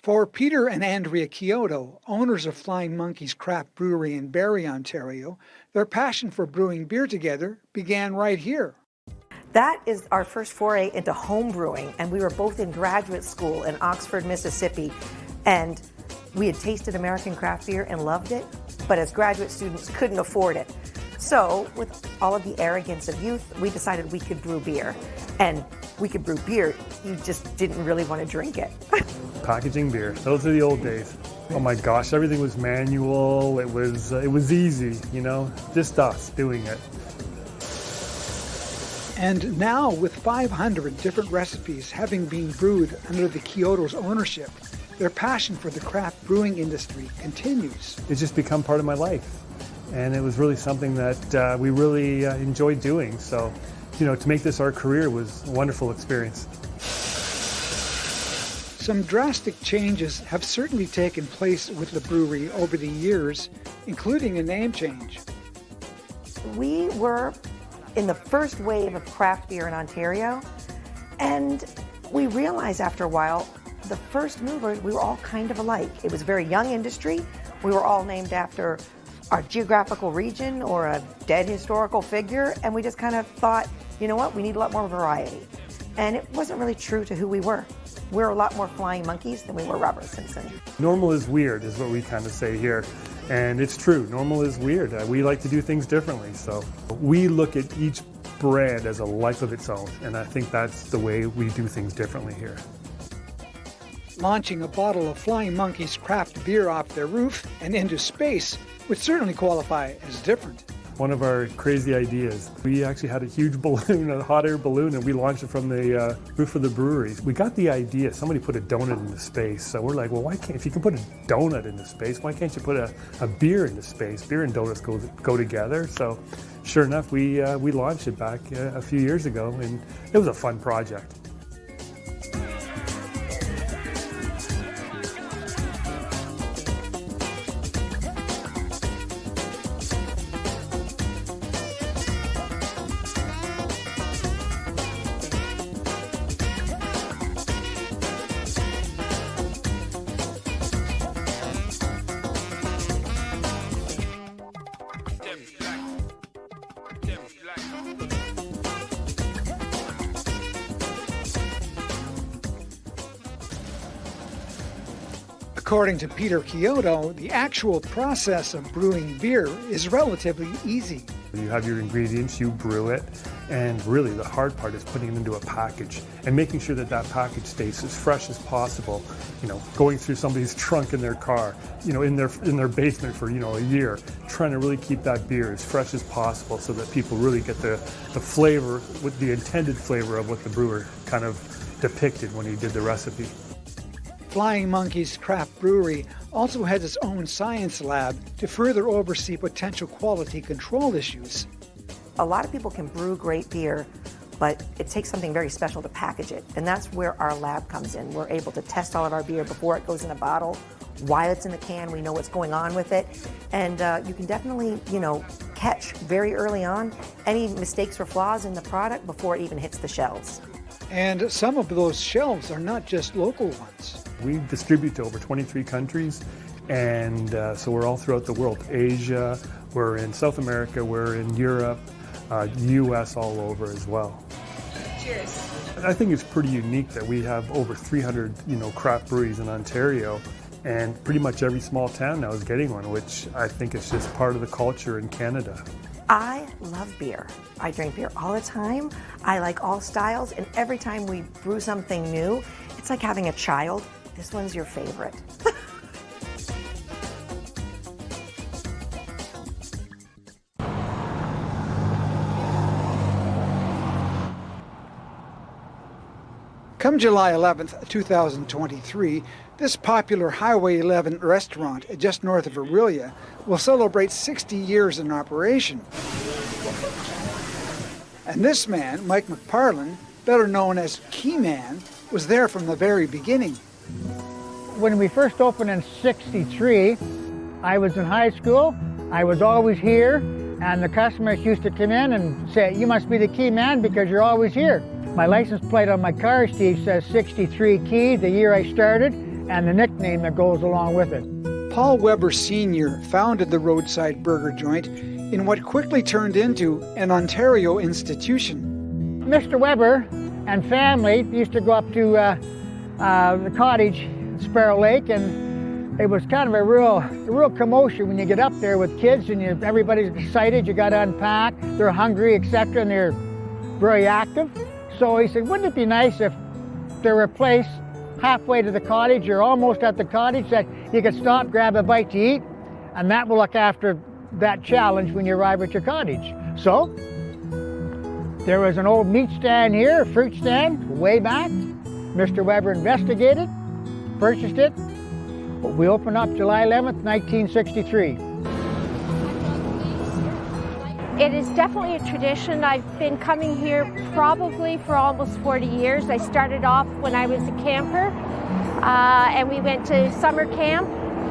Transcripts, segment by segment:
For Peter and Andrea Kyoto, owners of Flying Monkeys Craft Brewery in Barrie, Ontario, their passion for brewing beer together began right here. That is our first foray into home brewing, and we were both in graduate school in Oxford, Mississippi, and we had tasted American craft beer and loved it, but as graduate students couldn't afford it. So with all of the arrogance of youth, we decided we could brew beer. And we could brew beer, you just didn't really want to drink it. Packaging beer, those are the old days. Oh my gosh, everything was manual, it was easy, you know, just us doing it. And now, with 500 different recipes having been brewed under the Kyoto's ownership, their passion for the craft brewing industry continues. It's just become part of my life. And it was really something that we really enjoyed doing. So, you know, to make this our career was a wonderful experience. Some drastic changes have certainly taken place with the brewery over the years, including a name change. We were in the first wave of craft beer in Ontario, and we realized after a while, the first movers, we were all kind of alike. It was a very young industry. We were all named after our geographical region or a dead historical figure, and we just kind of thought, you know what, we need a lot more variety. And it wasn't really true to who we were. We're a lot more Flying Monkeys than we were Robert Simpson. Normal is weird is what we kind of say here. And it's true, normal is weird. We like to do things differently. So we look at each brand as a life of its own. And I think that's the way we do things differently here. Launching a bottle of Flying Monkeys craft beer off their roof and into space would certainly qualify as different. One of our crazy ideas, we actually had a huge balloon, a hot air balloon, and we launched it from the roof of the brewery. We got the idea, somebody put a donut into space, so we're like, well, why can't, if you can put a donut into space, why can't you put a beer into space? Beer and donuts go together, so sure enough, we launched it back a few years ago, and it was a fun project. According to Peter Kyoto, the actual process of brewing beer is relatively easy. You have your ingredients, you brew it, and really the hard part is putting it into a package and making sure that that package stays as fresh as possible. You know, going through somebody's trunk in their car, you know, in their basement for, you know, a year, trying to really keep that beer as fresh as possible so that people really get the flavor, with the intended flavor of what the brewer kind of depicted when he did the recipe. Flying Monkeys Craft Brewery also has its own science lab to further oversee potential quality control issues. A lot of people can brew great beer, but it takes something very special to package it. And that's where our lab comes in. We're able to test all of our beer before it goes in a bottle. While it's in the can, we know what's going on with it. And you can definitely, you know, catch very early on any mistakes or flaws in the product before it even hits the shelves. And some of those shelves are not just local ones. We distribute to over 23 countries, and so we're all throughout the world. Asia, we're in South America, we're in Europe, US all over as well. Cheers. I think it's pretty unique that we have over 300, you know, craft breweries in Ontario, and pretty much every small town now is getting one, which I think is just part of the culture in Canada. I love beer. I drink beer all the time. I like all styles, and every time we brew something new, it's like having a child. This one's your favorite. Come July 11th, 2023, this popular Highway 11 restaurant just north of Orillia will celebrate 60 years in operation. And this man, Mike McParlin, better known as Keyman, was there from the very beginning. When we first opened in '63, I was in high school. I was always here, and the customers used to come in and say, "You must be the key man because you're always here." My license plate on my car, Steve, says 63 Key, the year I started, and the nickname that goes along with it. Paul Weber Sr. founded the roadside burger joint in what quickly turned into an Ontario institution. Mr. Weber and family used to go up to the cottage in Sparrow Lake, and it was kind of a real commotion when you get up there with kids and everybody's excited, you got to unpack, they're hungry, etc., and they're very active. So he said, wouldn't it be nice if there were a place halfway to the cottage or almost at the cottage that you could stop, grab a bite to eat, and that will look after that challenge when you arrive at your cottage. So there was an old meat stand here, a fruit stand, way back. Mr. Weber investigated, purchased it. We opened up July 11th, 1963. It is definitely a tradition. I've been coming here probably for almost 40 years. I started off when I was a camper, and we went to summer camp.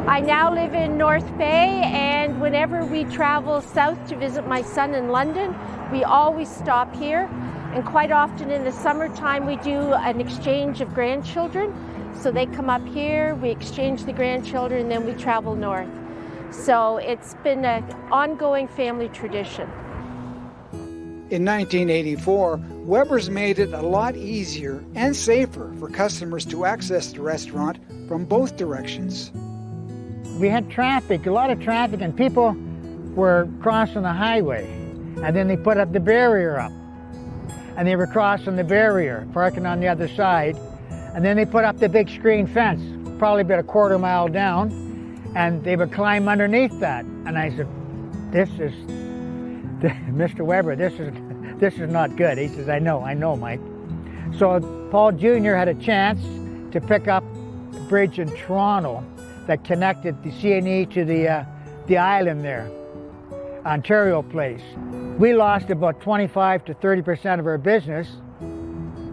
I now live in North Bay, and whenever we travel south to visit my son in London, we always stop here. And quite often in the summertime, we do an exchange of grandchildren. So they come up here, we exchange the grandchildren, and then we travel north. So it's been an ongoing family tradition. In 1984, Weber's made it a lot easier and safer for customers to access the restaurant from both directions. We had traffic, a lot of traffic, and people were crossing the highway. And then they put up the barrier up. And they were crossing the barrier, parking on the other side. And then they put up the big screen fence, probably about a quarter mile down. And they would climb underneath that. And I said, Mr. Weber, this is not good. He says, I know, Mike. So Paul Jr. had a chance to pick up a bridge in Toronto that connected the CNE to the island there, Ontario Place. We lost about 25 to 30% of our business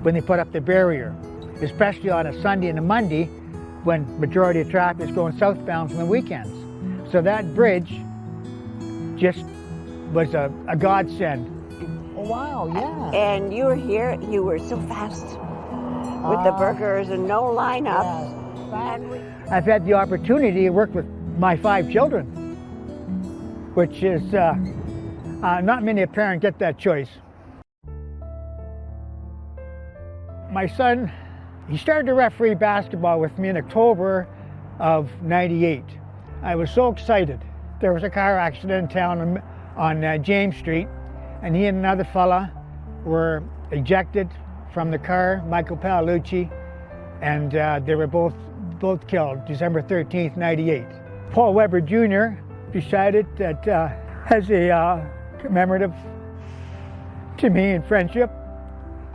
when they put up the barrier, especially on a Sunday and a Monday when majority of traffic is going southbound from the weekends. So that bridge just was a godsend. Oh, wow, yeah. And you were here, you were so fast with the burgers and no lineups. Yeah. I've had the opportunity to work with my 5 children, which is not many a parent get that choice. My son, he started to referee basketball with me in October of '98. I was so excited. There was a car accident in town on James Street, and he and another fella were ejected from the car, Michael Paolucci, and they were both killed December 13th, '98. Paul Weber Jr. decided that as a commemorative to me in friendship,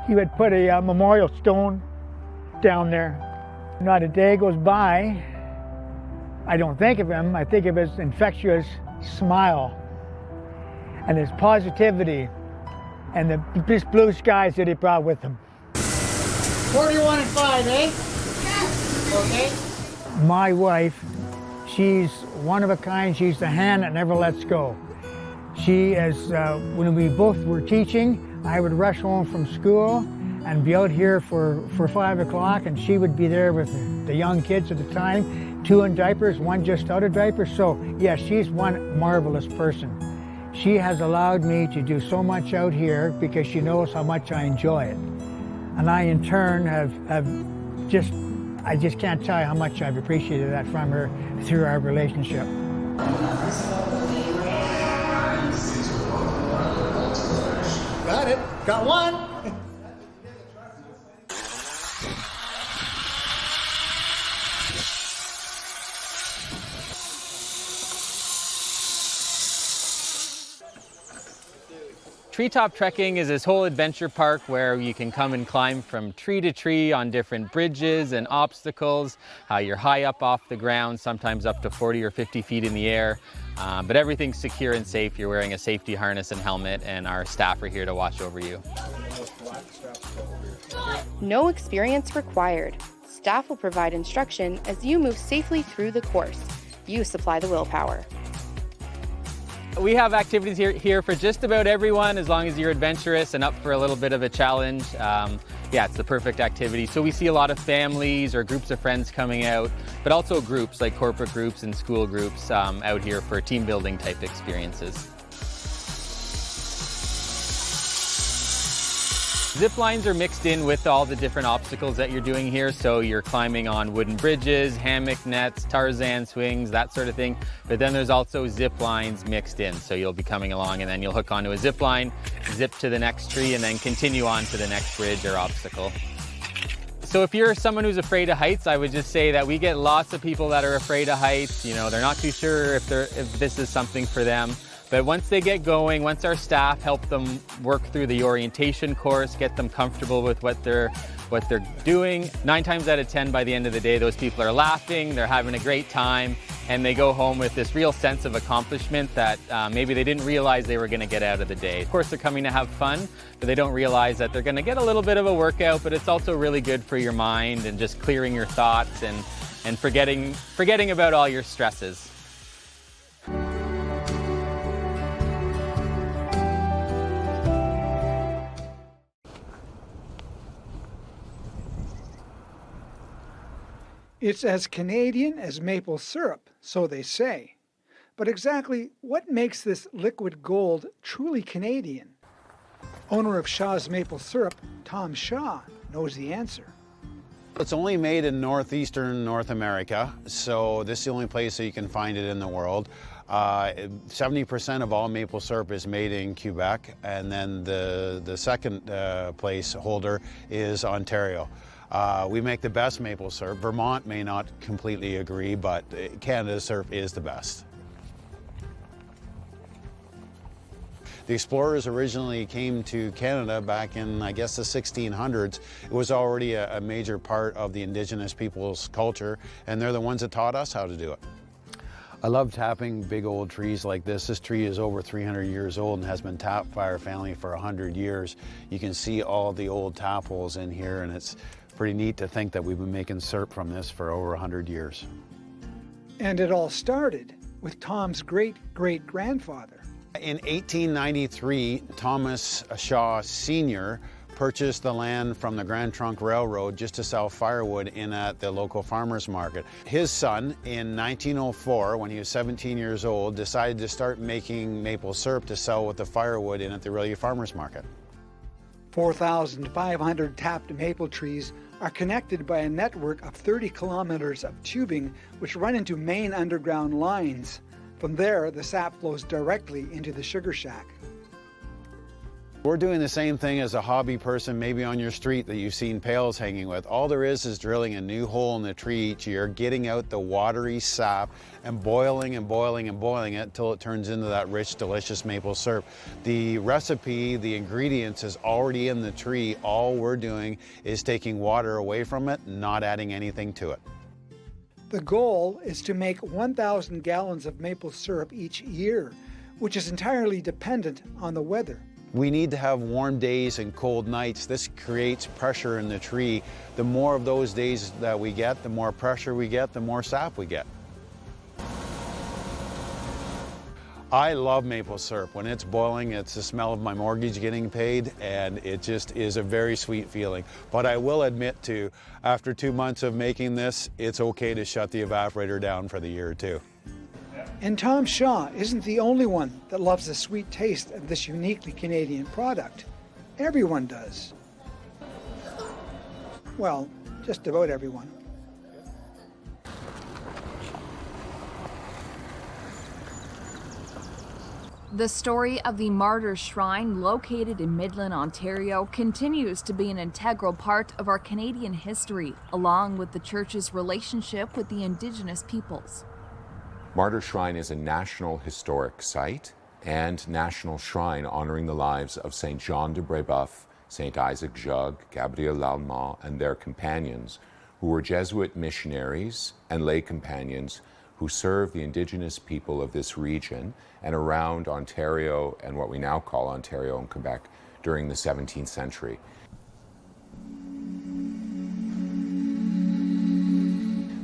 he would put a memorial stone down there. Not a day goes by, I don't think of him, I think of his infectious smile and his positivity and the blue skies that he brought with him. 41 and 5, eh? Yes. Okay. My wife, she's one of a kind. She's the hand that never lets go. She is, when we both were teaching, I would rush home from school and be out here for 5 o'clock, and she would be there with the young kids at the time, 2 in diapers, 1 just out of diapers. So yeah, she's one marvelous person. She has allowed me to do so much out here because she knows how much I enjoy it. And I in turn I just can't tell you how much I've appreciated that from her through our relationship. Got it. Got one. Treetop Trekking is this whole adventure park where you can come and climb from tree to tree on different bridges and obstacles. You're high up off the ground, sometimes up to 40 or 50 feet in the air, but everything's secure and safe. You're wearing a safety harness and helmet, and our staff are here to watch over you. No experience required. Staff will provide instruction as you move safely through the course. You supply the willpower. We have activities here for just about everyone, as long as you're adventurous and up for a little bit of a challenge. Yeah, it's the perfect activity. So we see a lot of families or groups of friends coming out, but also groups like corporate groups and school groups out here for team building type experiences. Zip lines are mixed in with all the different obstacles that you're doing here. So you're climbing on wooden bridges, hammock nets, Tarzan swings, that sort of thing. But then there's also zip lines mixed in. So you'll be coming along and then you'll hook onto a zip line, zip to the next tree, and then continue on to the next bridge or obstacle. So if you're someone who's afraid of heights, I would just say that we get lots of people that are afraid of heights. You know, they're not too sure if this is something for them. But once they get going, once our staff help them work through the orientation course, get them comfortable with what they're doing, 9 times out of 10 by the end of the day, those people are laughing, they're having a great time, and they go home with this real sense of accomplishment that maybe they didn't realize they were going to get out of the day. Of course, they're coming to have fun, but they don't realize that they're going to get a little bit of a workout, but it's also really good for your mind and just clearing your thoughts and forgetting about all your stresses. It's as Canadian as maple syrup, so they say. But exactly what makes this liquid gold truly Canadian? Owner of Shaw's Maple Syrup, Tom Shaw, knows the answer. It's only made in northeastern North America, so this is the only place that you can find it in the world. 70% of all maple syrup is made in Quebec, and then the second place holder is Ontario. We make the best maple syrup. Vermont may not completely agree, but Canada's syrup is the best. The explorers originally came to Canada back in, I guess, the 1600s. It was already a major part of the Indigenous people's culture, and they're the ones that taught us how to do it. I love tapping big old trees like this. This tree is over 300 years old and has been tapped by our family for 100 years. You can see all the old tap holes in here, and it's pretty neat to think that we've been making syrup from this for over 100 years. And it all started with Tom's great-great-grandfather. In 1893, Thomas Shaw Sr. purchased the land from the Grand Trunk Railroad just to sell firewood in at the local farmers market. His son, in 1904, when he was 17 years old, decided to start making maple syrup to sell with the firewood in at the Aurelia Farmers Market. 4,500 tapped maple trees are connected by a network of 30 kilometers of tubing which run into main underground lines. From there, the sap flows directly into the sugar shack. We're doing the same thing as a hobby person maybe on your street that you've seen pails hanging with. All there is drilling a new hole in the tree each year, getting out the watery sap and boiling and boiling and boiling it until it turns into that rich, delicious maple syrup. The recipe, the ingredients is already in the tree. All we're doing is taking water away from it, not adding anything to it. The goal is to make 1,000 gallons of maple syrup each year, which is entirely dependent on the weather. We need to have warm days and cold nights. This creates pressure in the tree. The more of those days that we get, the more pressure we get, the more sap we get. I love maple syrup. When it's boiling, it's the smell of my mortgage getting paid, and it just is a very sweet feeling. But I will admit to, after 2 months of making this, it's okay to shut the evaporator down for the year or two. And Tom Shaw isn't the only one that loves the sweet taste of this uniquely Canadian product. Everyone does. Well, just about everyone. The story of the Martyr Shrine, located in Midland, Ontario, continues to be an integral part of our Canadian history, along with the church's relationship with the Indigenous peoples. Martyr Shrine is a National Historic Site and national shrine honoring the lives of St. John de Brébeuf, St. Isaac Jogues, Gabriel Lallemant, and their companions, who were Jesuit missionaries and lay companions who served the Indigenous people of this region and around Ontario and what we now call Ontario and Quebec during the 17th century.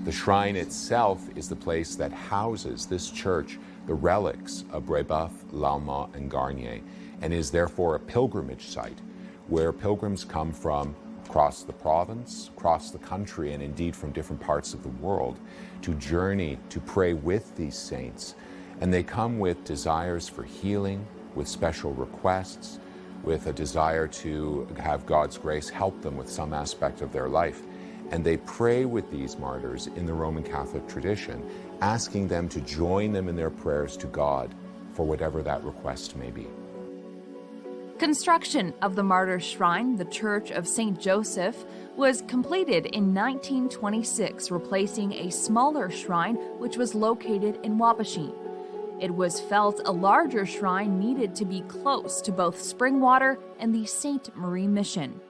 The shrine itself is the place that houses this church the relics of Brebeuf, Lalemant, and Garnier, and is therefore a pilgrimage site where pilgrims come from across the province, across the country, and indeed from different parts of the world to journey, to pray with these saints. And they come with desires for healing, with special requests, with a desire to have God's grace help them with some aspect of their life. And they pray with these martyrs in the Roman Catholic tradition, asking them to join them in their prayers to God for whatever that request may be. Construction of the Martyr Shrine, the Church of St. Joseph, was completed in 1926, replacing a smaller shrine which was located in Wabashin. It was felt a larger shrine needed to be close to both Springwater and the Sainte Marie Mission.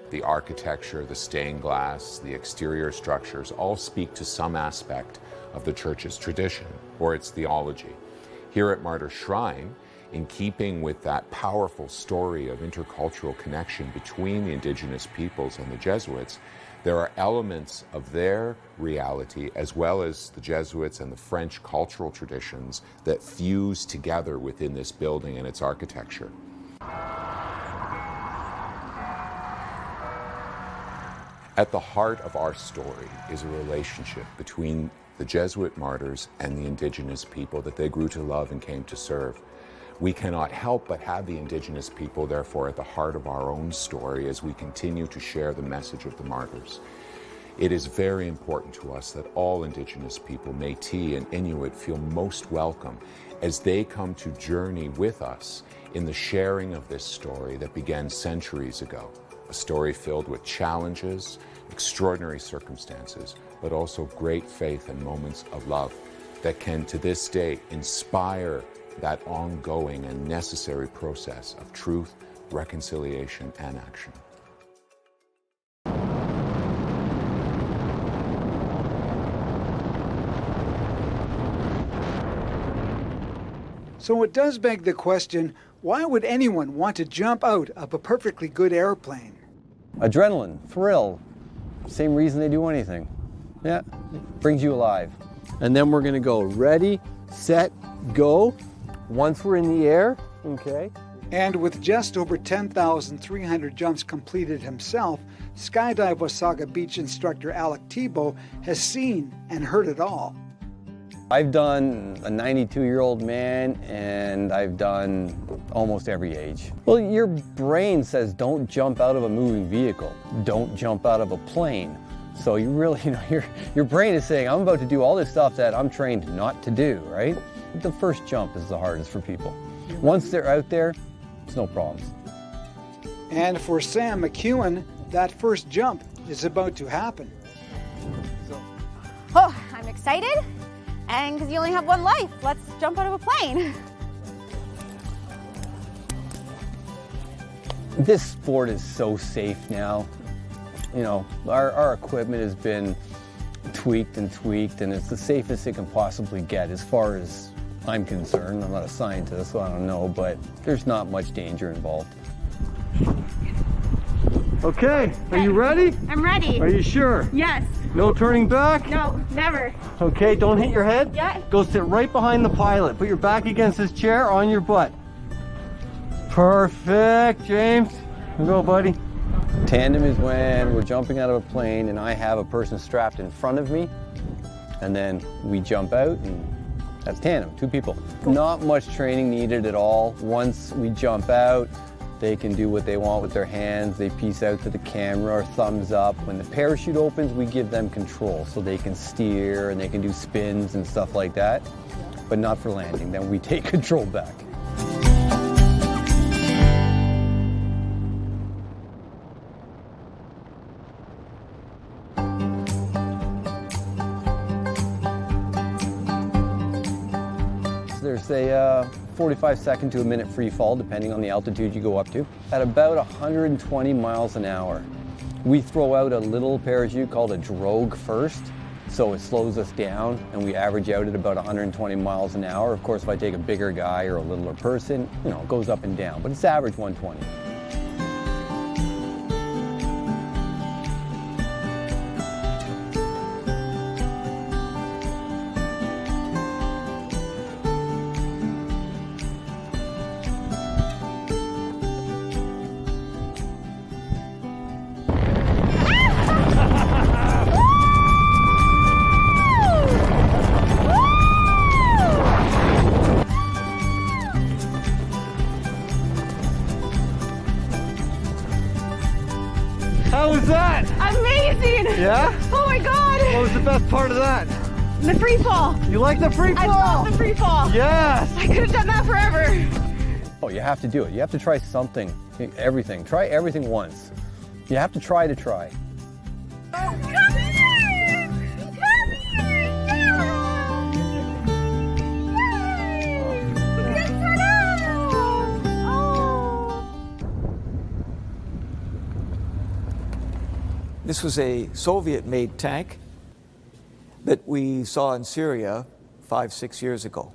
The architecture, the stained glass, the exterior structures all speak to some aspect of the church's tradition or its theology. Here at Martyr Shrine, in keeping with that powerful story of intercultural connection between the indigenous peoples and the Jesuits, there are elements of their reality as well as the Jesuits and the French cultural traditions that fuse together within this building and its architecture. At the heart of our story is a relationship between the Jesuit martyrs and the indigenous people that they grew to love and came to serve. We cannot help but have the indigenous people, therefore, at the heart of our own story as we continue to share the message of the martyrs. It is very important to us that all indigenous people, Métis and Inuit, feel most welcome as they come to journey with us in the sharing of this story that began centuries ago. A story filled with challenges, extraordinary circumstances, but also great faith and moments of love that can, to this day, inspire that ongoing and necessary process of truth, reconciliation, and action. So it does beg the question, why would anyone want to jump out of a perfectly good airplane? Adrenaline, thrill, same reason they do anything. Yeah, brings you alive. And then we're gonna go ready, set, go. Once we're in the air, okay. And with just over 10,300 jumps completed himself, Skydive Wasaga Beach instructor Alec Thibault has seen and heard it all. I've done a 92-year-old man, and I've done almost every age. Well, your brain says don't jump out of a moving vehicle, don't jump out of a plane. So you really, your brain is saying, I'm about to do all this stuff that I'm trained not to do, right? The first jump is the hardest for people. Once they're out there, it's no problems. And for Sam McEwen, that first jump is about to happen. Oh, I'm excited. And because you only have one life, let's jump out of a plane. This sport is so safe now. You know, our equipment has been tweaked, and it's the safest it can possibly get as far as I'm concerned. I'm not a scientist, so I don't know, but there's not much danger involved. Okay, are you ready? I'm ready. Are you sure? Yes. No turning back? No, never. Okay, don't hit your head. Yeah. Go sit right behind the pilot. Put your back against his chair on your butt. Perfect, James. Here you go, buddy. Tandem is when we're jumping out of a plane and I have a person strapped in front of me, and then we jump out, and that's tandem, 2 people. Not much training needed at all. Once we jump out, they can do what they want with their hands. They peace out to the camera or thumbs up. When the parachute opens, we give them control so they can steer and they can do spins and stuff like that, but not for landing. Then we take control back. There's a 45-second to a minute free fall, depending on the altitude you go up to, at about 120 miles an hour. We throw out a little parachute called a drogue first, so it slows us down, and we average out at about 120 miles an hour. Of course, if I take a bigger guy or a littler person, it goes up and down, but it's average 120. How was that? Amazing! Yeah? Oh my God! What was the best part of that? The free fall. You like the free fall? I love the free fall. Yes! I could have done that forever. Oh, you have to do it. You have to try something, everything. Try everything once. You have to try to try. This was a Soviet-made tank that we saw in Syria 5-6 years ago.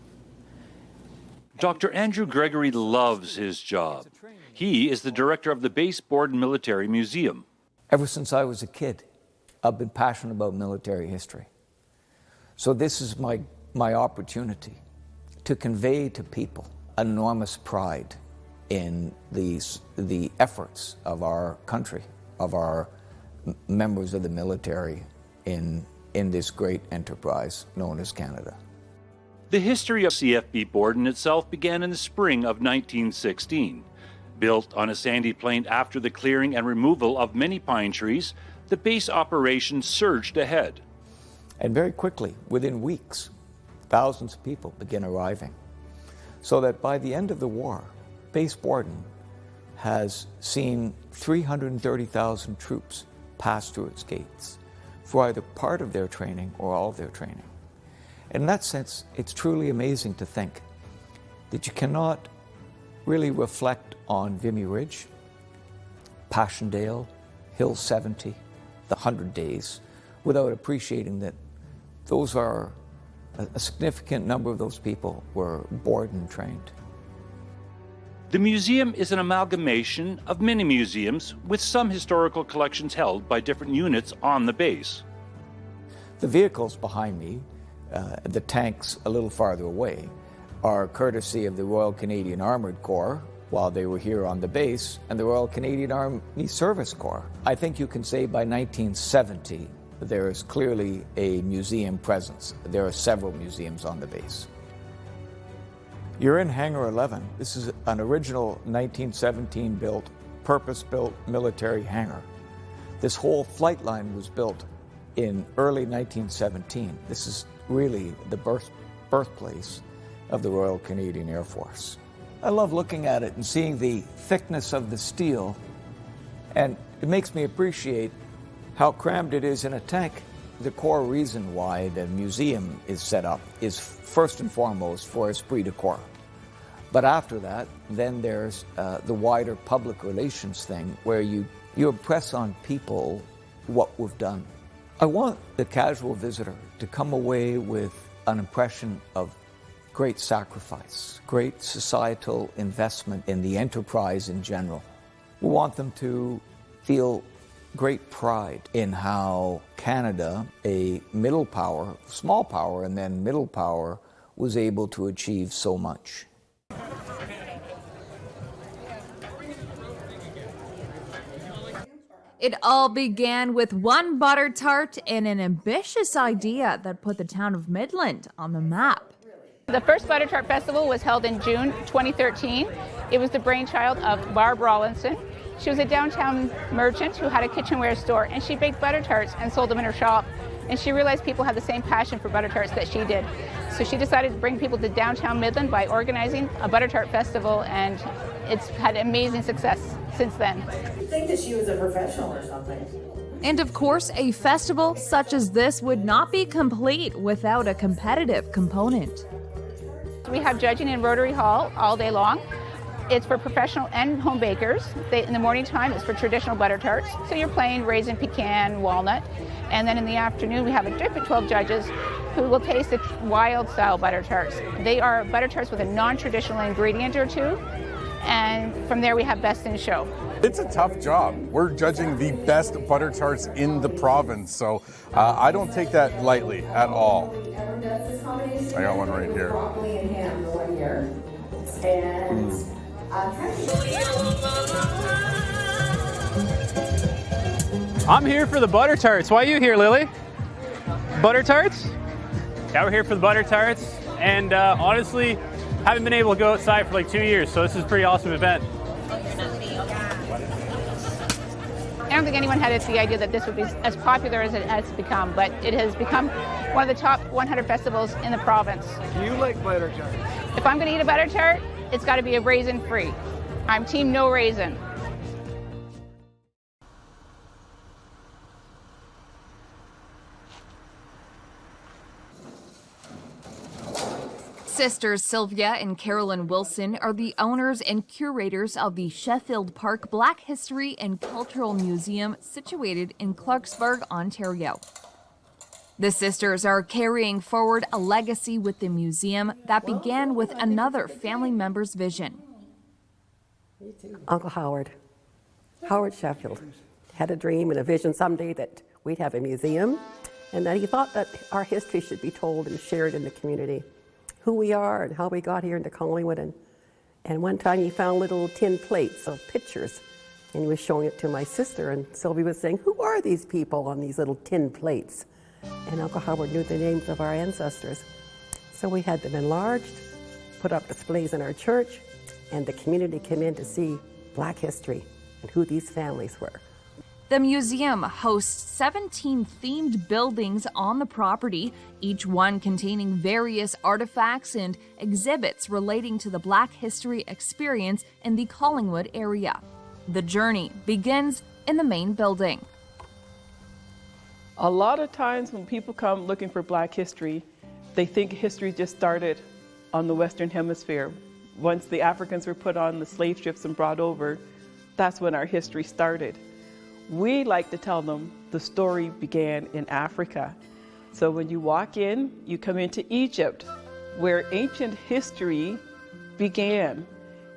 Dr. Andrew Gregory loves his job. He is the director of the Base Borden Military Museum. Ever since I was a kid, I've been passionate about military history. So this is my opportunity to convey to people an enormous pride in the efforts of our country, of our members of the military in this great enterprise known as Canada. The history of CFB Borden itself began in the spring of 1916. Built on a sandy plain after the clearing and removal of many pine trees, the base operations surged ahead. And very quickly, within weeks, thousands of people began arriving. So that by the end of the war, Base Borden has seen 330,000 troops pass through its gates for either part of their training or all of their training. In that sense, it's truly amazing to think that you cannot really reflect on Vimy Ridge, Passchendaele, Hill 70, the 100 Days, without appreciating that those are a significant number of those people were Borden trained. The museum is an amalgamation of many museums with some historical collections held by different units on the base. The vehicles behind me, the tanks a little farther away, are courtesy of the Royal Canadian Armoured Corps while they were here on the base, and the Royal Canadian Army Service Corps. I think you can say by 1970 there is clearly a museum presence. There are several museums on the base. You're in Hangar 11. This is an original 1917 built, purpose-built military hangar. This whole flight line was built in early 1917. This is really the birthplace of the Royal Canadian Air Force. I love looking at it and seeing the thickness of the steel, and it makes me appreciate how crammed it is in a tank. The core reason why the museum is set up is first and foremost for esprit de corps. But after that, then there's the wider public relations thing where you impress on people what we've done. I want the casual visitor to come away with an impression of great sacrifice, great societal investment in the enterprise in general. We want them to feel great pride in how Canada, a middle power, small power and then middle power, was able to achieve so much. It all began with one butter tart and an ambitious idea that put the town of Midland on the map. The first Butter Tart Festival was held in June 2013. It was the brainchild of Barb Rawlinson. She was a downtown merchant who had a kitchenware store, and she baked butter tarts and sold them in her shop. And she realized people had the same passion for butter tarts that she did. So she decided to bring people to downtown Midland by organizing a Butter Tart Festival, and it's had amazing success since then. You'd think that she was a professional or something. And of course, a festival such as this would not be complete without a competitive component. We have judging in Rotary Hall all day long. It's for professional and home bakers. In the morning time, it's for traditional butter tarts. So you're plain raisin, pecan, walnut. And then in the afternoon, we have a different 12 judges who will taste the wild style butter tarts. They are butter tarts with a non-traditional ingredient or two. And from there, we have Best in Show. It's a tough job. We're judging the best butter tarts in the province. So I don't take that lightly at all. I got one right here. Broccoli and ham, the one here. And I'm here for the butter tarts. Why are you here, Lily? Butter tarts? Yeah, we're here for the butter tarts. And honestly, haven't been able to go outside for like 2 years, so this is a pretty awesome event. I don't think anyone had the idea that this would be as popular as it has become, but it has become one of the top 100 festivals in the province. Do you like butter tarts? If I'm going to eat a butter tart, it's got to be a raisin-free. I'm team no raisin. Sisters Sylvia and Carolyn Wilson are the owners and curators of the Sheffield Park Black History and Cultural Museum situated in Clarksburg, Ontario. The sisters are carrying forward a legacy with the museum that began with another family member's vision. Uncle Howard Sheffield, had a dream and a vision someday that we'd have a museum, and that he thought that our history should be told and shared in the community. Who we are and how we got here into Collingwood. And one time he found little tin plates of pictures, and he was showing it to my sister, and Sylvie was saying, who are these people on these little tin plates? And Uncle Howard knew the names of our ancestors. So we had them enlarged, put up displays in our church, and the community came in to see Black history and who these families were. The museum hosts 17 themed buildings on the property, each one containing various artifacts and exhibits relating to the Black history experience in the Collingwood area. The journey begins in the main building. A lot of times when people come looking for Black history, they think history just started on the Western Hemisphere. Once the Africans were put on the slave ships and brought over, that's when our history started. We like to tell them the story began in Africa. So when you walk in, you come into Egypt, where ancient history began.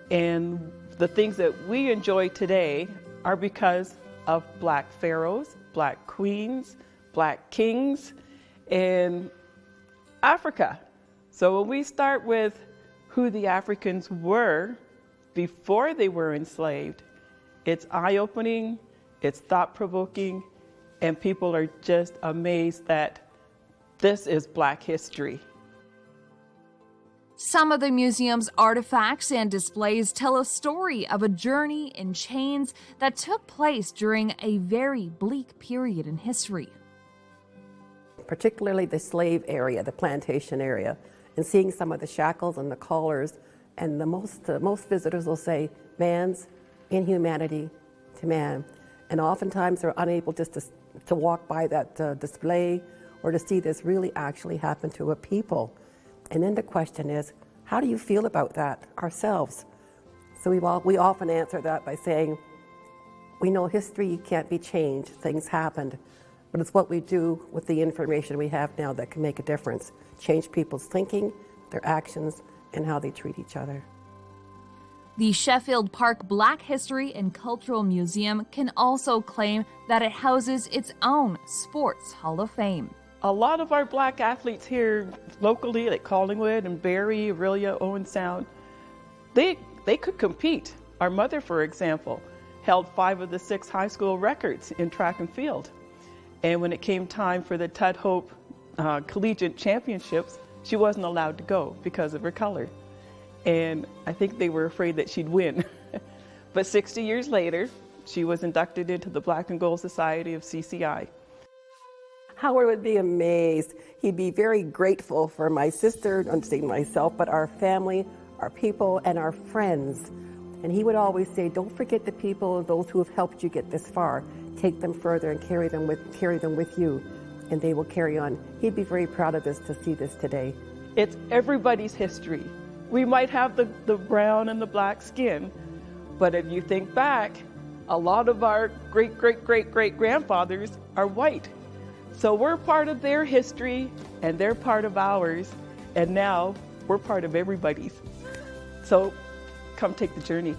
And the things that we enjoy today are because of Black pharaohs, Black queens, Black kings, and Africa. So when we start with who the Africans were before they were enslaved, it's eye-opening, it's thought-provoking, and people are just amazed that this is Black history. Some of the museum's artifacts and displays tell a story of a journey in chains that took place during a very bleak period in history. Particularly the slave area, the plantation area, and seeing some of the shackles and the collars, and the most visitors will say, man's inhumanity to man. And oftentimes they're unable just to walk by that display or to see this really actually happen to a people. And then the question is, how do you feel about that ourselves? So we often answer that by saying, we know history can't be changed, things happened, but it's what we do with the information we have now that can make a difference, change people's thinking, their actions, and how they treat each other. The Sheffield Park Black History and Cultural Museum can also claim that it houses its own Sports Hall of Fame. A lot of our Black athletes here locally, like Collingwood and Barrie, Aurelia, Owen Sound, they could compete. Our mother, for example, held 5 of the 6 high school records in track and field. And when it came time for the Tud Hope Collegiate Championships, she wasn't allowed to go because of her color. And I think they were afraid that she'd win. But 60 years later, she was inducted into the Black and Gold Society of CCI. Howard would be amazed. He'd be very grateful for my sister, I'm saying myself, but our family, our people, and our friends. And he would always say, don't forget the people, those who have helped you get this far. Take them further and carry them with you, and they will carry on. He'd be very proud of us to see this today. It's everybody's history. We might have the brown and the black skin, but if you think back, a lot of our great-great-great-great-grandfathers are white. So we're part of their history, and they're part of ours, and now we're part of everybody's. So come take the journey.